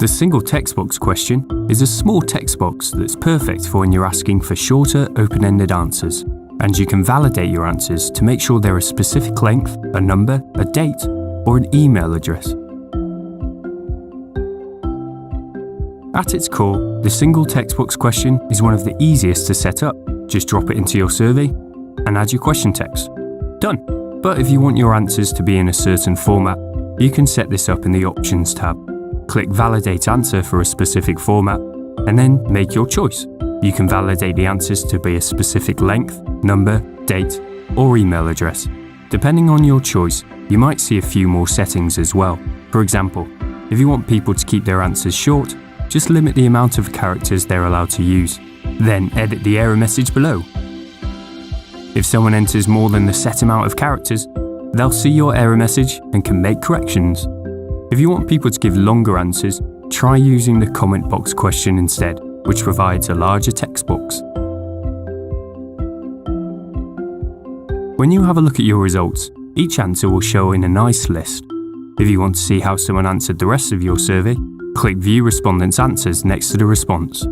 The Single Textbox question is a small text box that's perfect for when you're asking for shorter, open-ended answers, and you can validate your answers to make sure they're a specific length, a number, a date, or an email address. At its core, the Single Textbox question is one of the easiest to set up. Just drop it into your survey and add your question text. Done! But if you want your answers to be in a certain format, you can set this up in the Options tab. Click Validate Answer for a specific format, and then make your choice. You can validate the answers to be a specific length, number, date, or email address. Depending on your choice, you might see a few more settings as well. For example, if you want people to keep their answers short, just limit the amount of characters they're allowed to use. Then edit the error message below. If someone enters more than the set amount of characters, they'll see your error message and can make corrections. If you want people to give longer answers, try using the comment box question instead, which provides a larger text box. When you have a look at your results, each answer will show in a nice list. If you want to see how someone answered the rest of your survey, click View Respondents' Answers next to the response.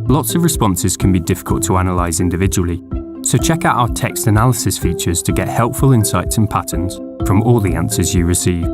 Lots of responses can be difficult to analyze individually, so check out our text analysis features to get helpful insights and patterns from all the answers you receive.